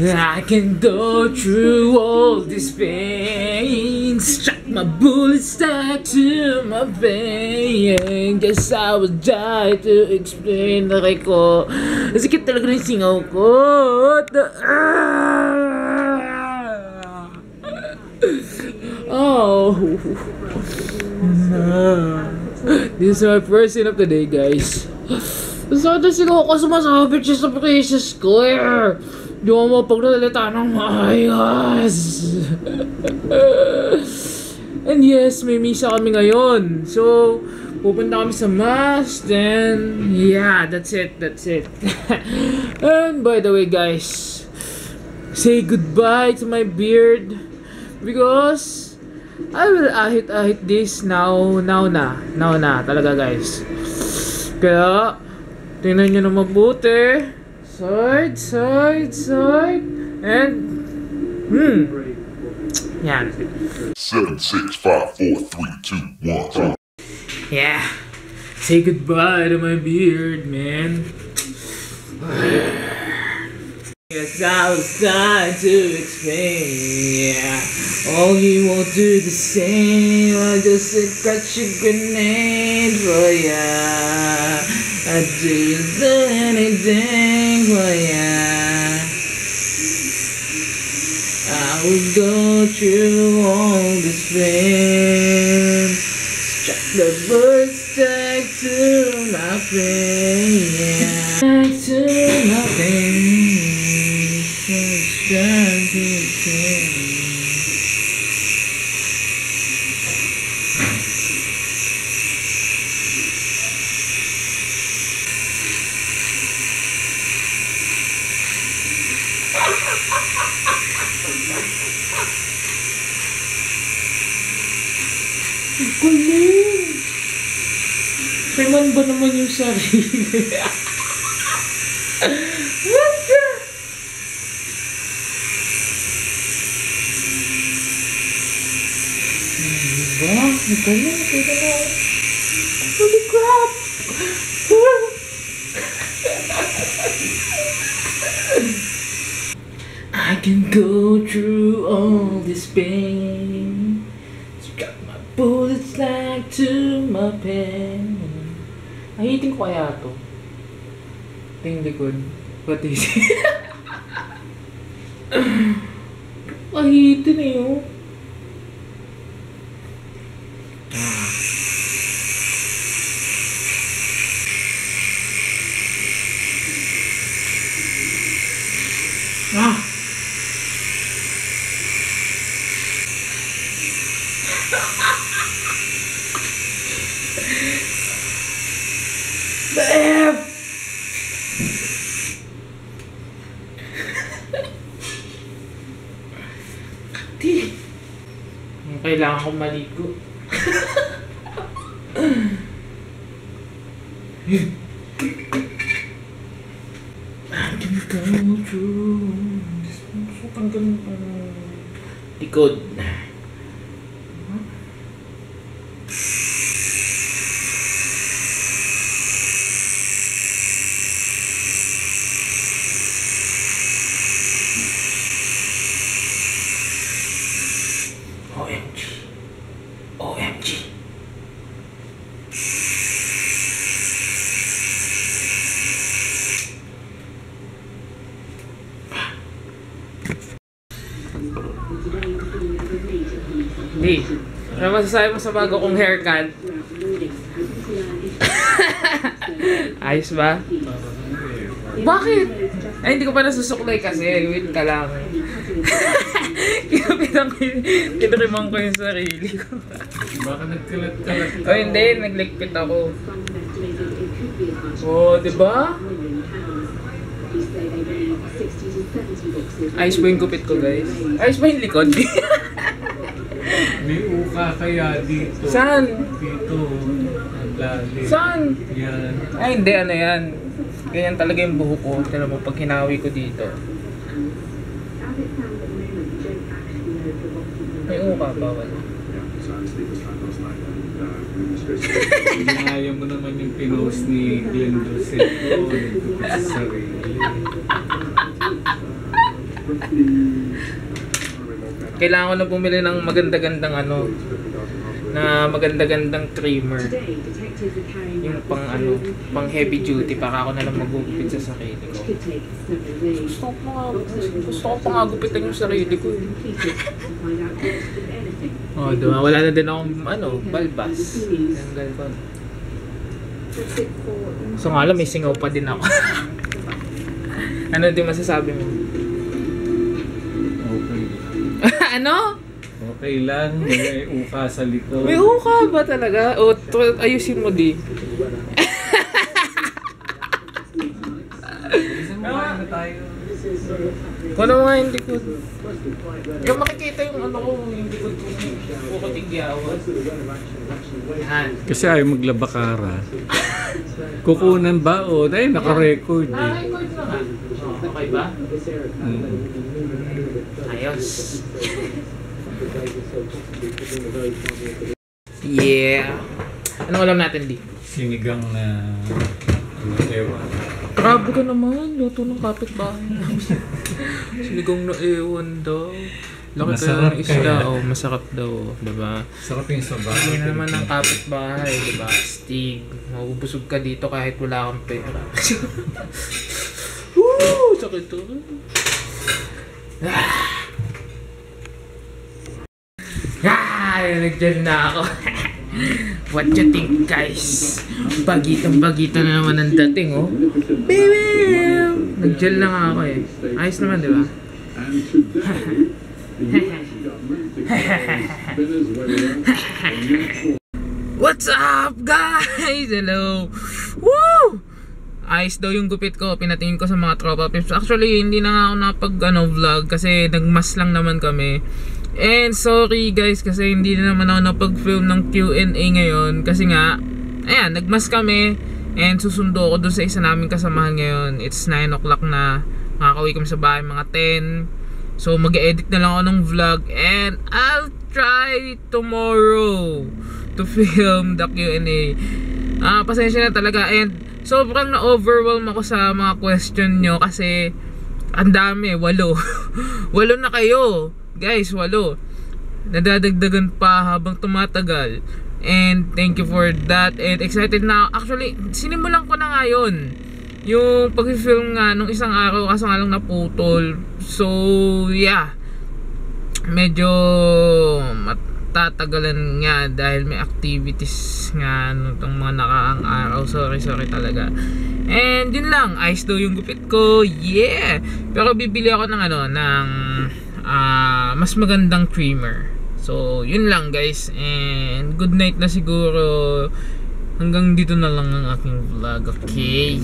I can go through all these pains, strike my bullets stuck to my vein. Guess I would die to explain. Nakay ko, sikit talaga ng singaw ko. Oh, this is my first scene of the day, guys. Sana singaw ko sumasabit siya sa precious square. Di mo mapagdalita ng maayos. And yes, may misa kami ngayon. So, pupunta kami sa mass. Then, yeah, that's it. And by the way, guys, say goodbye to my beard. Because, I will ahit this now na. Talaga, guys. Kaya, tingnan nyo na mabuti. Side, and yan. 7, 6, 5, 4, 3, 2, 1. Yeah. Say goodbye to my beard, man. Yes, I was trying to explain. Yeah. Oh, you won't do the same. I just catch a grenade for ya. I'd do anything for ya. I would go through all this pain, strike the bird stuck to my pain, stuck to my pain, stuck to pain. Galing! Kailan ba naman yung sarili? What the? Diba? Galing! Holy crap! I can go through all this pain, strike my bullets like to my pen. Ahitin ko kaya ito. Ito yung likod. What is it? Ahitin eh oh. The F! Di. Kailangan ko maligo. I can go through. Tanggal pa. Likod. OMG. Hey, ano masasabi mo sa bago kong haircut? Ayos ba? Bakit? Ay, hindi ko pa nasusuklay kasi. Wait ka lang. Kinuriman ko yung sarili ko. Baka nagkalat-kalat. O hindi, naglikpit ako. O, diba? Ayos ba yung gupit ko, guys? Ayos ba yung likod? May uka kaya dito. Saan? Dito. Ang lalim. Saan? Yan. Ay, hindi. Ano yan? Ganyan talaga yung buho ko. Tira mo, pag hinawi ko dito. May uka ba? Wala. Ayaw mo naman yung pinost ni Glenn Dulceto. Nagtupit sa sarili. Kailangan ko na bumili ng maganda-gandang ano, na maganda-gandang trimmer. Yung pang ano, pang heavy duty para ako na lang magugupit sa sarili ko. Gusto ko pa nga gupitan yung sarili ko. Oh, diba? Wala na din akong ano, balbas. Tanggal ko. So nga lang, may singaw pa din ako. Ano din masasabi mo? Okay. Ano? Okay lang, may uka sa likod. May uka ba talaga? O, ayusin mo di. Kumain na tayo. Kung ano mga hindi ko. Yung makikita yung ano ko, hindi ko kukutigyawan. Yan. Kasi ayaw maglabakara. Kukunan ba o? Dahil naka-record eh. Record na nga. Okay ba? Ayos. Yeah. Anong alam natin di? Sinigang na ewan. Grabe ka naman, luto ng kapitbahay. Sinigang na ewan daw. Laki Masarap kaya ng isda, kaya. oh, masarap daw, diba? Sarap yung sabaw. Hindi na naman ng kapitbahay, diba? Stig, mabubusog ka dito kahit wala kang pera. Woo! Sakit to. Nagdyan na ako. What you think, guys? Bagitang-bagita na naman ang dating, oh. Baby! Nag-gel na nga ako eh. Ayos naman, di ba? What's up, guys? Hello! Woo! Ayos daw yung gupit ko. Pinatingin ko sa mga tropa pips. Actually, hindi na nga ako vlog kasi nagmas lang naman kami. And sorry guys kasi hindi na naman ako napag-film ng Q&A ngayon kasi nga, ayan, nagmas kami and susundo ako dun sa isa naming kasamahan ngayon. It's 9 o'clock na, makakauwi kami sa bahay mga 10. So mag-edit na lang ako ng vlog and I'll try tomorrow to film the Q&A. Pasensya na talaga and sobrang na-overwhelm ako sa mga question nyo kasi ang dami, 8 8 na kayo guys, 8 nadadagdagan pa habang tumatagal and thank you for that and excited na actually sinimulan ko na nga yun yung pag-film nga nung isang araw kaso nga lang naputol so yeah medyo matatagalan nga dahil may activities nga nung mga nakaang araw sorry talaga and yun lang ayos daw yung gupit ko yeah pero bibili ako ng ano ng mas magandang trimmer so yun lang guys and good night na siguro hanggang dito na lang ang aking vlog okay